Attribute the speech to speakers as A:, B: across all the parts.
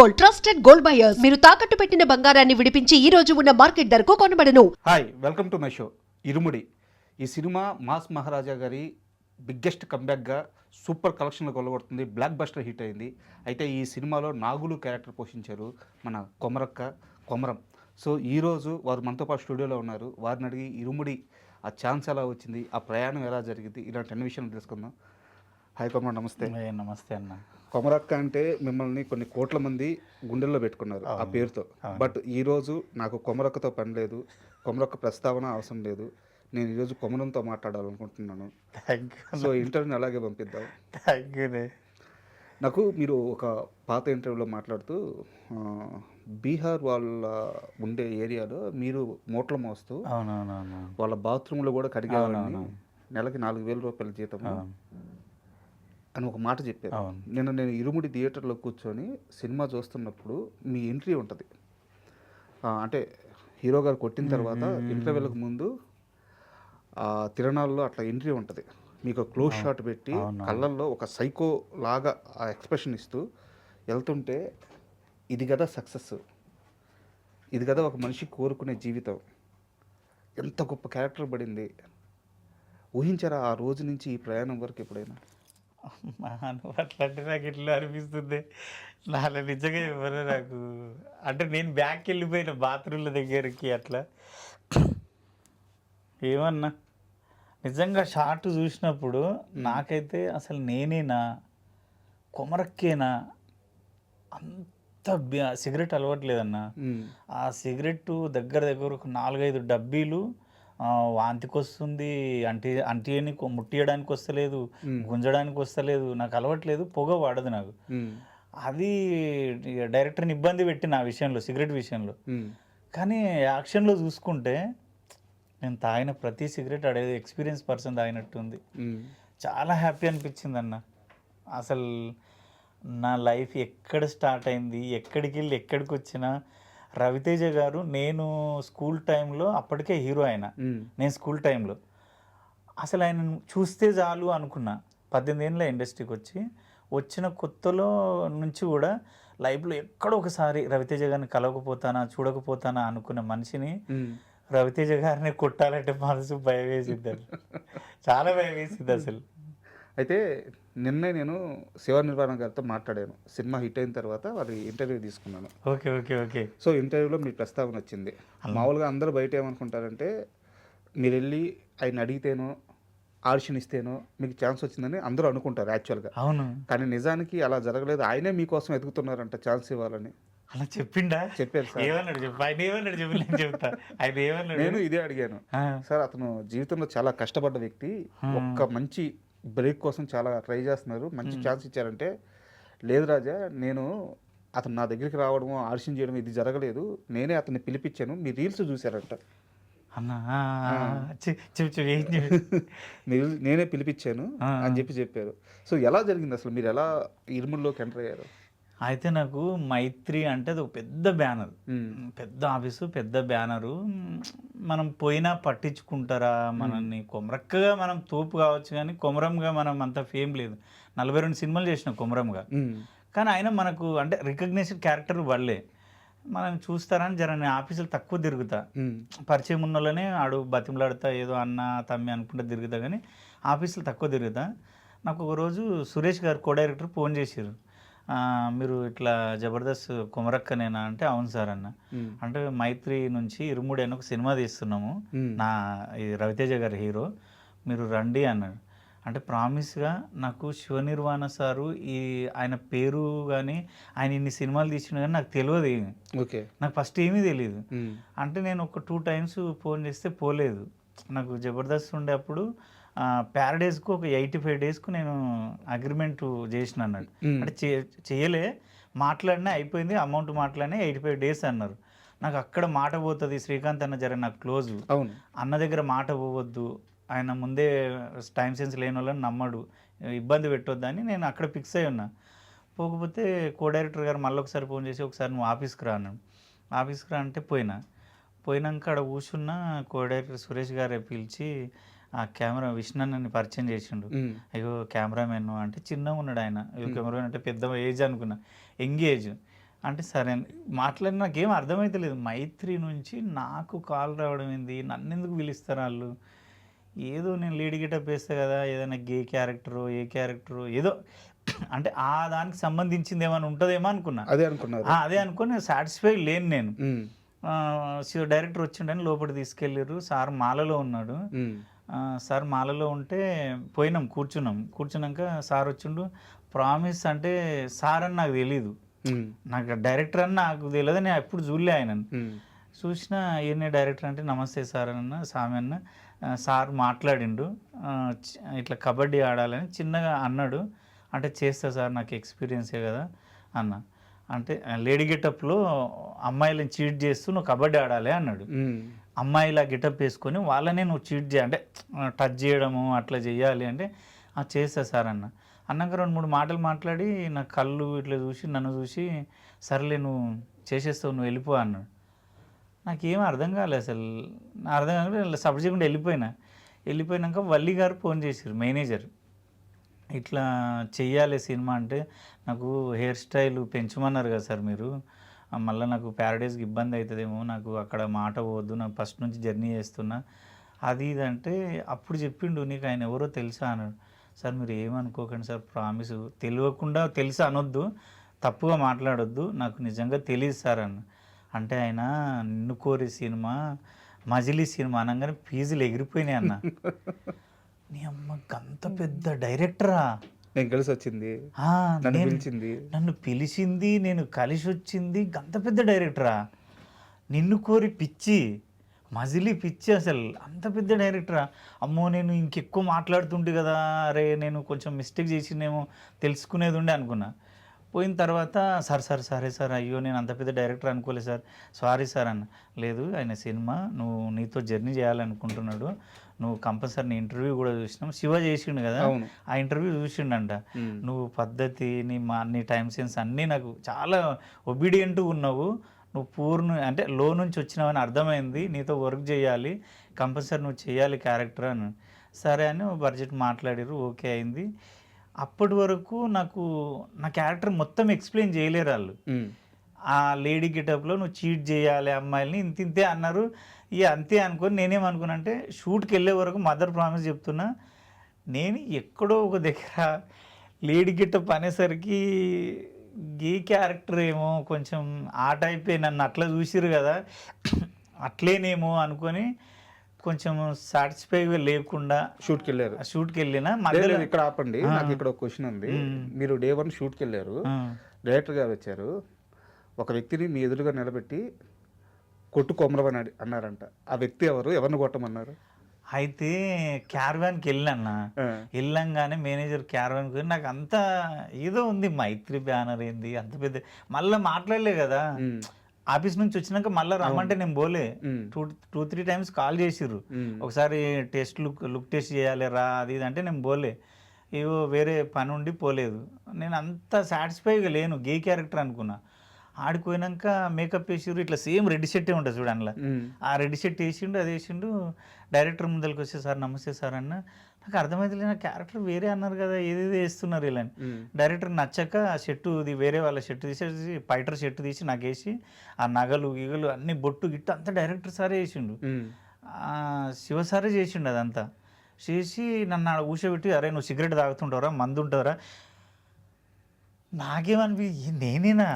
A: Gold, trusted gold buyers. మీరు తాకట్టు పెట్టిన బంగారాన్ని విడిపించి ఈ రోజు ఉన్న మార్కెట్ ధరకు కొనబడను.
B: Hi, welcome to my show. Irumudi ఈ సినిమా మాస్ మహారాజా గారి బిగ్గెస్ట్ కంబ్యాక్గా సూపర్ కలెక్షన్లో కొలగొడుతుంది. బ్లాక్ బస్టర్ హిట్ అయింది. అయితే ఈ సినిమాలో నాగులు క్యారెక్టర్ పోషించారు మన కొమరం. సో ఈరోజు వారు మనతో పాటు స్టూడియోలో ఉన్నారు. వారిని అడిగి ఇరుముడి ఆ ఛాన్స్ ఎలా వచ్చింది, ఆ ప్రయాణం ఎలా జరిగింది, ఇలాంటి అన్ని విషయాలు తెలుసుకుందాం. హాయ్ కొమరం, నమస్తే.
C: నమస్తే అన్న.
B: కొమరక్క అంటే మిమ్మల్ని కొన్ని కోట్ల మంది గుండెల్లో పెట్టుకున్నారు ఆ పేరుతో. బట్ ఈరోజు నాకు కొమరక్కతో పని లేదు, కొమరక్క ప్రస్తావన అవసరం లేదు. నేను ఈరోజు కొమరంతో మాట్లాడాలనుకుంటున్నాను. సో ఇంటర్వ్యూని అలాగే పంపిద్దాం. నాకు మీరు ఒక పాత ఇంటర్వ్యూలో మాట్లాడుతూ బీహార్ వాళ్ళ ఉండే ఏరియాలో మీరు మూటలు మోస్తూ వాళ్ళ బాత్రూంలో కూడా కడిగేవాళ్ళని, నెలకి 4,000 రూపాయల జీతం అని ఒక మాట చెప్పారు. నేను ఇరుముడి థియేటర్లో కూర్చొని సినిమా చూస్తున్నప్పుడు మీ ఎంట్రీ ఉంటుంది, అంటే హీరో గారు కొట్టిన తర్వాత ఇంటర్వెల్కి ముందు తిరణాల్లో అట్లా ఎంట్రీ ఉంటుంది. మీకు క్లోజ్ షాట్ పెట్టి కళ్ళల్లో ఒక సైకో లాగా ఆ ఎక్స్ప్రెషన్ ఇస్తూ వెళ్తుంటే, ఇది కదా సక్సెస్, ఇది కదా ఒక మనిషి కోరుకునే జీవితం, ఎంత గొప్ప క్యారెక్టర్ పడింది. ఊహించారా ఆ రోజు నుంచి ఈ ప్రయాణం వరకు ఎప్పుడైనా?
C: అట్లాంటి నాకు ఇట్లా అనిపిస్తుంది. నాలో నిజంగా ఎవరు నాకు అంటే నేను బ్యాక్ వెళ్ళిపోయిన బాత్రూమ్ల దగ్గరికి అట్లా ఏమన్నా నిజంగా షార్ట్ చూసినప్పుడు నాకైతే అసలు నేనేనా, కొమరక్కేనా, అంత సిగరెట్ అలవట్లేదన్నా. ఆ సిగరెట్ దగ్గర ఒక 4-5 డబ్బీలు వాంతికి వస్తుంది, అంటిని ముట్టియడానికి వస్తలేదు, గుంజడానికి వస్తలేదు, నాకు అలవట్లేదు, పొగ వాడదు నాకు. అది డైరెక్టర్ని ఇబ్బంది పెట్టిన ఆ విషయంలో, సిగరెట్ విషయంలో. కానీ యాక్షన్లో చూసుకుంటే నేను తాగిన ప్రతి సిగరెట్ అడేది ఎక్స్పీరియన్స్ పర్సన్ తాగినట్టుంది. చాలా హ్యాపీ అనిపించింది అన్న. అసలు నా లైఫ్ ఎక్కడ స్టార్ట్ అయింది, ఎక్కడికి వెళ్ళి ఎక్కడికి వచ్చినా రవితేజ గారు, నేను స్కూల్ టైంలో అప్పటికే హీరో ఆయన, నేను స్కూల్ టైంలో అసలు ఆయన చూస్తే చాలు అనుకున్నా. 18 ఏళ్ళ ఇండస్ట్రీకి వచ్చిన కొత్తలో నుంచి కూడా లైఫ్లో ఎక్కడో ఒకసారి రవితేజ గారిని కలవకపోతానా, చూడకపోతానా అనుకున్న మనిషిని రవితేజ గారిని కొట్టాలంటే మనసు భయం వేసింది, చాలా భయం వేసింది అసలు.
B: అయితే నిన్నే నేను శివ నిర్వాణ గారితో మాట్లాడాను. సినిమా హిట్ అయిన తర్వాత వారి ఇంటర్వ్యూ తీసుకున్నాను.
C: ఓకే.
B: సో ఇంటర్వ్యూలో మీ ప్రస్తావన వచ్చింది. మామూలుగా అందరూ బయట ఏమనుకుంటారంటే, మీరు వెళ్ళి ఆయన అడిగితేనో ఆడిషన్ ఇస్తేనో మీకు ఛాన్స్ వచ్చిందని అందరూ అనుకుంటారు యాక్చువల్గా.
C: అవును,
B: కానీ నిజానికి అలా జరగలేదు. ఆయనే మీకోసం ఎదుగుతున్నారంట ఛాన్స్ ఇవ్వాలని.
C: అలా చెప్పిండా?
B: చెప్పారు సార్. నేను ఇదే అడిగాను సార్. అతను జీవితంలో చాలా కష్టపడ్డ వ్యక్తి, ఒక్క మంచి బ్రేక్ కోసం చాలా ట్రై చేస్తున్నారు, మంచి ఛాన్స్ ఇచ్చారంటే, లేదు రాజా, నేను అతను నా దగ్గరికి రావడము, ఆడిషన్ చేయడం ఇది జరగలేదు, నేనే అతన్ని పిలిపించాను, మీ రీల్స్ చూశారంట
C: అన్నా.
B: నేనే పిలిపించాను అని చెప్పారు. సో ఎలా జరిగింది అసలు, మీరు ఎలా ఇరుముడిలోకి ఎంటర్ అయ్యారు?
C: అయితే నాకు మైత్రి అంటే అది ఒక పెద్ద బ్యానర్, పెద్ద ఆఫీసు, పెద్ద బ్యానరు. మనం పోయినా పట్టించుకుంటారా మనల్ని? కొమరక్కగా మనం తోపు కావచ్చు, కానీ కొమరంగా మనం అంత ఫేమ్ లేదు. 42 సినిమాలు చేసిన కొమరంగా, కానీ ఆయన మనకు అంటే రికగ్నేషన్ క్యారెక్టర్ వాళ్ళే మనం చూస్తారని జర నేను ఆఫీసులు తక్కువ తిరుగుతా. పరిచయం ఉన్న వాళ్ళనే ఆడు బతిమలాడుతా, ఏదో అన్న తమ్మి అనుకుంటా తిరుగుతా, కానీ ఆఫీసులు తక్కువ తిరుగుతా. నాకు ఒకరోజు సురేష్ గారు, కో డైరెక్టర్, ఫోన్ చేశారు, మీరు ఇట్లా జబర్దస్త్ కొమరక్కనేనా అంటే, అవును సార్ అన్న. అంటే మైత్రి నుంచి ఇరుముడి అని ఒక సినిమా తీస్తున్నాము, నా ఈ రవితేజ గారి హీరో, మీరు రండి అన్నాడు. అంటే ప్రామిస్గా నాకు శివ నిర్వాణ సారు ఆయన పేరు కానీ ఆయన ఇన్ని సినిమాలు తీసిన కానీ నాకు తెలియదు.
B: ఓకే, నాకు
C: ఫస్ట్ ఏమీ తెలియదు. అంటే నేను ఒక 2 టైమ్స్ ఫోన్ చేస్తే పోలేదు. నాకు జబర్దస్త్ ఉండే అప్పుడు ప్యారడైజ్కు ఒక 85 డేస్కు నేను అగ్రిమెంట్ చేసిన అన్నాడు. అంటే చేయలే, మాట్లాడినా అయిపోయింది, అమౌంట్ మాట్లాడినా 85 డేస్ అన్నారు. నాకు అక్కడ మాట పోతుంది, శ్రీకాంత్ అన్న జర నాకు క్లోజ్, అన్న దగ్గర మాట పోవద్దు, ఆయన ముందే టైం సెన్స్ లేని వాళ్ళని నమ్మడు, ఇబ్బంది పెట్టొద్దని నేను అక్కడ ఫిక్స్ అయి ఉన్నా. పోకపోతే కో డైరెక్టర్ గారు మళ్ళీ ఒకసారి ఫోన్ చేసి, ఒకసారి నువ్వు ఆఫీస్కి రా అన్నాడు. ఆఫీస్కి రా అంటే పోయినాక అక్కడ కూర్చున్న కో డైరెక్టర్ సురేష్ గారే పిలిచి ఆ కెమెరా విష్ణుని పరిచయం చేసిండు. అయ్యో కెమెరామెన్ అంటే చిన్నగా ఉన్నాడు ఆయన, అయ్యో కెమెరామెన్ అంటే పెద్ద ఏజ్ అనుకున్నా, యంగ్ ఏజ్. అంటే సరే అని మాట్లాడి నాకేం అర్థమైతలేదు. మైత్రి నుంచి నాకు కాల్ రావడం ఏంది, నన్నెందుకు పిలుస్తారు వాళ్ళు? ఏదో నేను లీడ్ గెటప్ వేస్తా కదా, ఏదైనా గే క్యారెక్టరో ఏ క్యారెక్టరో ఏదో అంటే ఆ దానికి సంబంధించింది ఏమైనా ఉంటుందేమో అనుకున్నా.
B: అదే అనుకున్నారు.
C: అదే అనుకుని సాటిస్ఫై లేను నేను.
B: ఉమ్,
C: డైరెక్టర్ వచ్చిండని లోపలికి తీసుకెళ్ళారు. సార్ మాలలో ఉన్నాడు.
B: ఉమ్,
C: సార్ మాలలో ఉంటే పోయినాం, కూర్చున్నాక సార్ వచ్చిండు. ప్రామిస్ అంటే సార్ అని నాకు తెలీదు,
B: ఉమ్,
C: నాకు డైరెక్టర్ అని నాకు తెలియదు, నేను ఎప్పుడు చూడలే ఆయనను.
B: ఉమ్,
C: చూసిన ఈయనే డైరెక్టర్ అంటే నమస్తే సార్ అన్న, స్వామి అన్న. సార్ మాట్లాడిండు, ఇట్లా కబడ్డీ ఆడాలని చిన్నగా అన్నాడు. అంటే చేస్తా సార్, నాకు ఎక్స్పీరియన్సే కదా అన్న. అంటే లేడీ గెటప్లో అమ్మాయిలను చీట్ చేస్తూ నువ్వు కబడ్డీ ఆడాలి అన్నాడు.
B: ఉమ్,
C: అమ్మాయిలా గెటప్ వేసుకొని వాళ్ళనే నువ్వు చీట్ చేయ అంటే టచ్ చేయడము అట్లా చేయాలి అంటే చేస్తా సార్ అన్న. అన్నాక 2-3 మాటలు మాట్లాడి నా కళ్ళు ఇట్లా చూసి నన్ను చూసి సర్లే నువ్వు చేసేస్తావు, నువ్వు వెళ్ళిపో అన్నాడు. నాకేం అర్థం కాలేదు అసలు, నా అర్థం కాకుండా సపోర్ట్ చేయకుండా వెళ్ళిపోయినాక వల్లి గారు ఫోన్ చేశారు, మేనేజర్. ఇట్లా చెయ్యాలి సినిమా అంటే నాకు హెయిర్ స్టైల్ పెంచమన్నారు కదా సార్ మీరు, మళ్ళీ నాకు ప్యారడైజ్కి ఇబ్బంది అవుతుందేమో, నాకు అక్కడ మాట పోవద్దు, నాకు ఫస్ట్ నుంచి జర్నీ చేస్తున్నా అది ఇది అంటే అప్పుడు చెప్పిండు, నీకు ఆయన ఎవరో తెలుసా అన్నాడు. సార్ మీరు ఏమనుకోకండి సార్, ప్రామిస్ తెలియకుండా తెలుసా అనొద్దు, తప్పుగా మాట్లాడొద్దు, నాకు నిజంగా తెలియదు సార్ అన్న. అంటే ఆయన నిన్ను కోరి సినిమా మజిలీ సినిమా అనగానే ఫీజులు ఎగిరిపోయినాయి అన్న. నీ అమ్మ అంత పెద్ద డైరెక్టరా,
B: నేను కలిసి వచ్చింది,
C: నన్ను పిలిచింది, నేను కలిసి వచ్చింది, అంత పెద్ద డైరెక్టరా, నిన్ను కోరి పిచ్చి మజిలీ పిచ్చి, అసలు అంత పెద్ద డైరెక్టరా. అమ్మో నేను ఇంకెక్కువ మాట్లాడుతుంటే కదా, అరే నేను కొంచెం మిస్టేక్ చేసిందేమో తెలుసుకునేది ఉండే అనుకున్నా. పోయిన తర్వాత సరే సార్ అయ్యో నేను అంత పెద్ద డైరెక్టర్ అనుకోలేదు సార్, సారీ సార్ అన్న. లేదు ఆయన సినిమా నువ్వు నీతో జర్నీ చేయాలనుకుంటున్నాడు, నువ్వు కంపల్సరీ నీ ఇంటర్వ్యూ కూడా చూసినాం, శివ చేసిండు కదా ఆ ఇంటర్వ్యూ చూసిండంట. నువ్వు పద్ధతి నీ టైం సెన్స్ అన్నీ నాకు చాలా ఒబీడియంట్గా ఉన్నావు, నువ్వు అంటే లో నుంచి వచ్చినావని అర్థమైంది, నీతో వర్క్ చేయాలి, కంపల్సరీ నువ్వు చేయాలి క్యారెక్టర్ అని. సరే అని బడ్జెట్ మాట్లాడారు, ఓకే అయింది. అప్పటి వరకు నాకు నా క్యారెక్టర్ మొత్తం ఎక్స్ప్లెయిన్ చేయలేరు వాళ్ళు. ఆ లేడీ గెటప్లో నువ్వు చీట్ చేయాలి అమ్మాయిల్ని ఇంతే అన్నారు. ఇక అంతే అనుకొని నేనేమనుకున్నా అంటే షూట్కి వెళ్ళే వరకు మదర్ ప్రామిస్ చెప్తున్నా, నేను ఎక్కడో ఒక దగ్గర లేడీ గెటప్ అనేసరికి గే క్యారెక్టర్ ఏమో కొంచెం ఆ టైపే, నన్ను అట్లా చూసిరు కదా అట్లేనేమో అనుకొని కొంచెం సాటిస్ఫైగా లేకుండా షూట్కి వెళ్ళిన మధ్యలో.
B: ఇక్కడ ఆపండి, నాకు ఇక్కడ ఒక క్వశ్చన్ ఉంది. మీరు డే 1 షూట్కి వెళ్ళారు, డైరెక్టర్ గారు వచ్చారు, ఒక వ్యక్తిని మీ ఎదురుగా నిలబెట్టి కొట్టు కొమరవని అన్నారంట. ఆ వ్యక్తి ఎవరిని కొట్టమన్నారు?
C: అయితే క్యారవాన్కి వెళ్ళంగానే మేనేజర్ క్యారవాన్కి నాకు అంత ఏదో ఉంది, మైత్రి బ్యానర్ ఏంది అంత పెద్ద, మళ్ళీ మాట్లాడలే కదా. ఆఫీస్ నుంచి వచ్చినాక మళ్ళీ రమ్మంటే నేను పోలే, 2-3 టైమ్స్ కాల్ చేసిర్రు, ఒకసారి లుక్ టెస్ట్ చేయాలి రా అది ఇది అంటే నేను పోలే, ఏవో వేరే పని ఉండి పోలేదు. నేను అంత సాటిస్ఫైగా లేను, గే క్యారెక్టర్ అనుకున్నా. ఆడిపోయినాక మేకప్ వేసిర్రు, ఇట్లా సేమ్ రెడ్ షర్టే ఉంటుంది చూడు అందులో, ఆ రెడ్ షర్ట్ వేసిండు, అది వేసిండు. డైరెక్టర్ ముందరికి వచ్చే సార్ నమస్తే సార్ అన్న, నాకు అర్థమైతే నా క్యారెక్టర్ వేరే అన్నారు కదా, ఏదేదో వేస్తున్నారు ఇలా అని. డైరెక్టర్ నచ్చక ఆ షర్టు వేరే వాళ్ళ షర్టు తీసేసి పైటర్ షర్టు తీసి నాకు వేసి ఆ నగలు గిగలు అన్ని బొట్టు గిట్టు అంతా డైరెక్టర్ సారే వేసిండు, శివ సారే చేసిండు. అదంతా చేసి నన్ను ఆడ కూర్చోబెట్టి, అరే నువ్వు సిగరెట్ తాగుతుంటారా, మందు ఉంటుందా, నేనేనా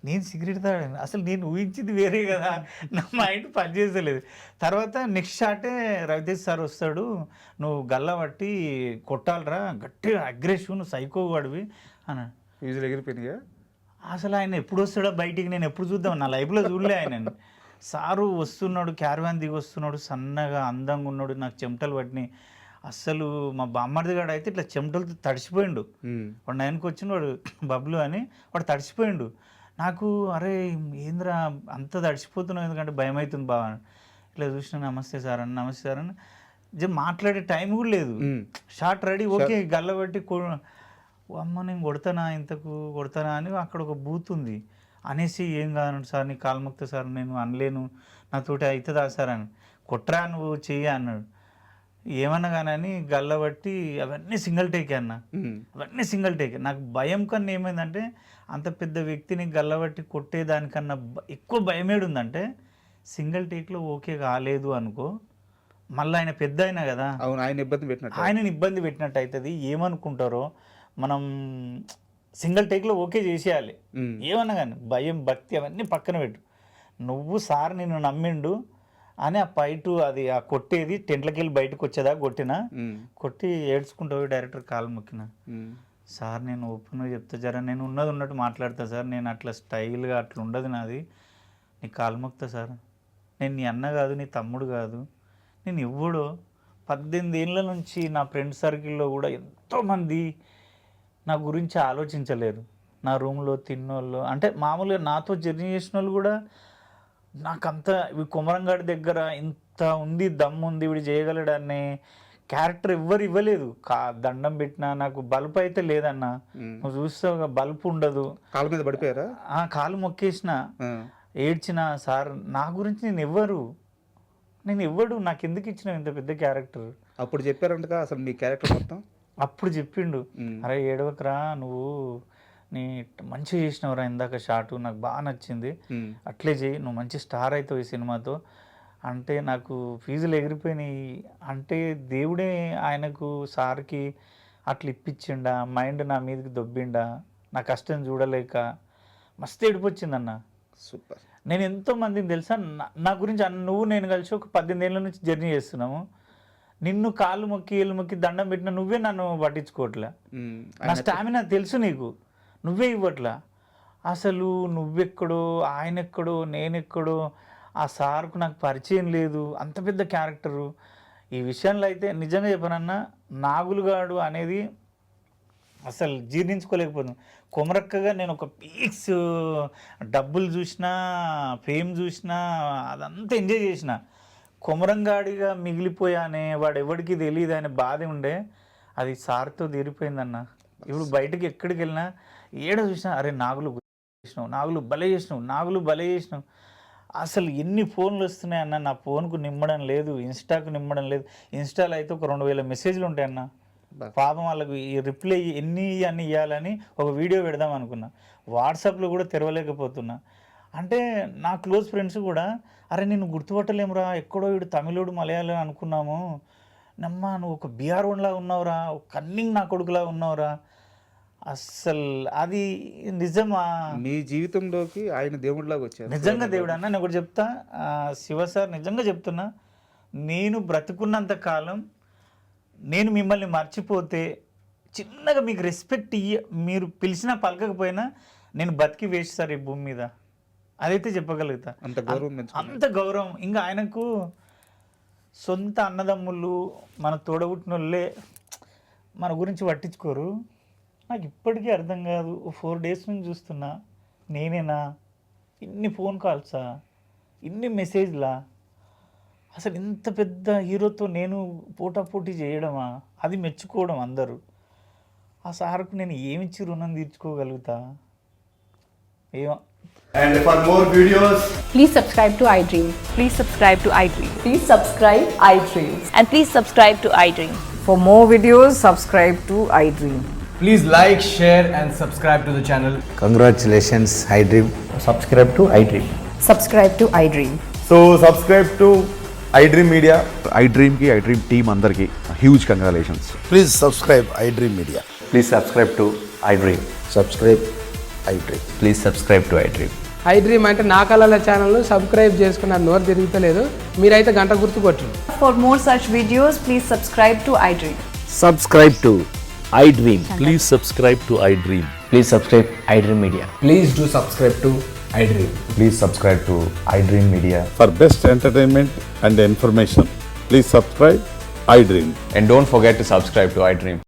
C: నేను సిగరెట్ తాగాను, అసలు నేను ఊహించింది వేరే కదా, నా మైండ్ పనిచేసలేదు. తర్వాత నెక్స్ట్ షాటే రవితేజ్ సార్ వస్తాడు, నువ్వు గల్ల పట్టి కొట్టాలరా, గట్టిగా అగ్రెసివ్, నువ్వు సైకో వాడివి అన్నాడు.
B: ఫీజులు ఎగిరిపోయినాయా?
C: అసలు ఆయన ఎప్పుడు వస్తాడో బయటికి, నేను ఎప్పుడు చూద్దాం, నా లైఫ్లో చూడలే ఆయన. సారు వస్తున్నాడు, క్యారవాన్ దిగి వస్తున్నాడు, సన్నగా అందంగా ఉన్నాడు, నాకు చెమటలు పట్టినాయి. అస్సలు మా బామ్మర్ది గాడు అయితే ఇట్లా చెమటలతో తడిసిపోయిండు. వాడు 9కి వచ్చిన వాడు బబ్లు అని, వాడు తడిసిపోయిండు. నాకు అరే ఏంద్రా అంత తడిసిపోతున్నావు, ఎందుకంటే భయం అవుతుంది బాగా. ఇట్లా చూసిన నమస్తే సార్ అని మాట్లాడే టైం కూడా లేదు, షార్ట్ రెడీ ఓకే గల్లబట్టి అమ్మ నేను కొడతానా అని అక్కడ ఒక బూత్ ఉంది అనేసి, ఏం కాదు సార్ నీ కాల్మొక్త సార్, నేను అనలేను, నాతోటి అవుతుందా సార్ అని, కొట్రా నువ్వు చెయ్యి అన్నాడు. ఏమన్నా కానీ గల్లబట్టి అవన్నీ సింగిల్ టేకే అన్న, అవన్నీ సింగిల్ టేకే. నాకు భయం కన్నా ఏమైందంటే అంత పెద్ద వ్యక్తిని గల్లబట్టి కొట్టేదానికన్నా ఎక్కువ భయమేడు ఉందంటే సింగిల్ టేక్లో ఓకే కాలేదు అనుకో, మళ్ళీ ఆయన పెద్ద అయినా కదా,
B: అవును,
C: ఆయనని ఇబ్బంది పెట్టినట్టు అవుతుంది. ఏమనుకుంటారో మనం సింగిల్ టేక్లో ఓకే చేసేయాలి. ఏమన్నా కానీ భయం భక్తి అవన్నీ పక్కన పెట్టు. నువ్వు సార్ నిన్ను నమ్మిండు అని ఆ ఫైటు అది ఆ కొట్టేది టెంట్లకి వెళ్ళి బయటకు వచ్చేదా కొట్టినా, కొట్టి ఏడ్చుకుంటావు డైరెక్టర్ కాలు మొక్కిన, సార్ నేను ఓపెన్గా చెప్తా జరా, నేను ఉన్నది ఉన్నట్టు మాట్లాడతా సార్, నేను అట్లా స్టైల్గా అట్లా ఉండదు నాది, నీ కాలు మొక్తా సార్, నేను నీ అన్న కాదు నీ తమ్ముడు కాదు, నేను ఎవ్వడో 18 ఏళ్ళ నుంచి నా ఫ్రెండ్ సర్కిల్లో కూడా ఎంతోమంది నా గురించి ఆలోచించలేరు. నా రూమ్లో తిన్నోళ్ళు అంటే మామూలుగా నాతో జర్నీ చేసిన వాళ్ళు కూడా నాకంత కొమరంగాడి దగ్గర ఇంత ఉంది దమ్ము ఉంది వీడు చేయగలడు అనే క్యారెక్టర్ ఎవ్వరు ఇవ్వలేదు. దండం పెట్టినా నాకు బల్బ్ అయితే లేదన్నా, నువ్వు చూస్తావు బల్బ్ ఉండదు,
B: కాలు మీద పడిపోయారా,
C: కాలు మొక్కేసిన ఏడ్చిన, సార్ నా గురించి నేను ఎవ్వడు నాకు ఎందుకు ఇచ్చిన ఇంత పెద్ద క్యారెక్టర్.
B: అప్పుడు చెప్పారంట అసలు మీ క్యారెక్టర్ మొత్తం
C: అప్పుడు చెప్పిండు, అరే ఏడవకరా నువ్వు, నీ మంచిగా చేసినవరా ఇందాక షాటు నాకు బాగా నచ్చింది, అట్లే చేయి నువ్వు మంచి స్టార్ అవుతావు ఈ సినిమాతో అంటే. నాకు ఫీజులు ఎగిరిపోయినాయి అంటే దేవుడే ఆయనకు సార్కి అట్లా ఇప్పించిండా, మైండ్ నా మీదకి దొబ్బిండా, నా కష్టం చూడలేక మస్తు ఏడిపొచ్చిందన్న.
B: సూపర్.
C: నేను ఎంతోమందిని తెలుసా నా గురించి నువ్వు నేను కలిసి ఒక 18 ఏళ్ళ నుంచి జర్నీ చేస్తున్నాము, నిన్ను కాళ్ళు మొక్కి ఏళ్ళు మొక్కి దండం పెట్టిన నువ్వే నన్ను పట్టించుకోవట్లే, నా స్టామినా తెలుసు నీకు, నువ్వే ఇవ్వట్లా. అసలు నువ్వెక్కడో ఆయన ఎక్కడో నేనెక్కడో, ఆ సార్కు నాకు పరిచయం లేదు, అంత పెద్ద క్యారెక్టరు. ఈ విషయంలో అయితే నిజంగా చెప్పనన్నా నాగులుగాడు అనేది అసలు జీర్ణించుకోలేకపోతున్నాను. కొమరక్కగా నేను ఒక పీక్స్ డబ్బులు చూసినా ఫేమ్ చూసినా అదంతా ఎంజాయ్ చేసిన, కొమరంగాడిగా మిగిలిపోయానే వాడు ఎవరికి తెలియదు అనే బాధ ఉండే, అది సార్తో తీరిపోయిందన్న. ఇప్పుడు బయటకు ఎక్కడికి వెళ్ళినా ఏడ చూసినా అరే నాగులు చేసినావు, నాగులు భలే చేసినావు, నాగులు భలే చేసినావు. అసలు ఎన్ని ఫోన్లు వస్తున్నాయి అన్న, నా ఫోన్కు నిమ్మడం లేదు, ఇన్స్టాకు నిమ్మడం లేదు. ఇన్స్టాలో అయితే ఒక 2000 మెసేజ్లు ఉంటాయన్న. పాపం వాళ్ళకు ఈ రిప్లై ఎన్ని అన్ని ఇవ్వాలని ఒక వీడియో పెడదాం అనుకున్నా, వాట్సాప్లో కూడా తెరవలేకపోతున్నా. అంటే నా క్లోజ్ ఫ్రెండ్స్ కూడా అరే నేను గుర్తుపట్టలేమురా, ఎక్కడో వీడు తమిళోడు మలయాళం అనుకున్నాము, నమ్మా నువ్వు ఒక బీఆర్ వన్లా ఉన్నావురా, ఒక కన్నింగ్ నా కొడుకులా ఉన్నావురా. అస్సలు అది నిజమా?
B: మీ జీవితంలోకి ఆయన దేవుడిలాగా వచ్చారు.
C: నిజంగా దేవుడు అన్న. నేను ఒకటి చెప్తా శివ సార్, నిజంగా చెప్తున్నా, నేను బ్రతుకున్నంత కాలం నేను మిమ్మల్ని మర్చిపోతే చిన్నగా మీకు రెస్పెక్ట్ మీరు పిలిచినా పలకకపోయినా నేను బతికి వేస్ట్ సార్ ఈ భూమి మీద, అదైతే చెప్పగలుగుతా. అంత గౌరవం. ఇంకా ఆయనకు సొంత అన్నదమ్ములు మన తోడబుట్టిన వాళ్ళే మన గురించి పట్టించుకోరు. నాకు ఇప్పటికీ అర్థం కాదు, 4 days నుంచి చూస్తున్నా, నేనేనా ఇన్ని ఫోన్ కాల్సా, ఇన్ని మెసేజ్లా, అసలు ఇంత పెద్ద హీరోతో నేను పోటాపోటీ చేయడమా, అది మెచ్చుకోవడం అందరూ. ఆ సార్కు నేను ఏమిచ్చి రుణం తీర్చుకోగలుగుతా ఏమో.
D: And for more videos,
E: please subscribe to iDream.
F: Please subscribe to iDream.
E: Please subscribe iDream.
F: And please subscribe to iDream.
G: For more videos, subscribe to iDream.
D: please like, share and subscribe to the channel.
H: Congratulations, iDream.
D: Subscribe to iDream.
G: Subscribe to iDream.
D: So subscribe to iDream Media.
I: iDream ki iDream team andarki huge congratulations.
H: Please subscribe iDream Media.
J: Please subscribe to iDream.
H: Subscribe iDream.
J: Please subscribe to iDream.
K: iDream అంటే నా కళల channel subscribe చేసుకున్న నోరు తిరుగుతలేదు, మీరైతే గంట గుర్తు కొట్టండి.
E: For more such videos, please subscribe to iDream.
H: Subscribe to iDream.
J: Please subscribe to iDream. Please subscribe iDream Media.
D: Please do subscribe to iDream.
J: Please subscribe to iDream Media.
I: For best entertainment and information, please subscribe iDream.
J: And don't forget to subscribe to iDream.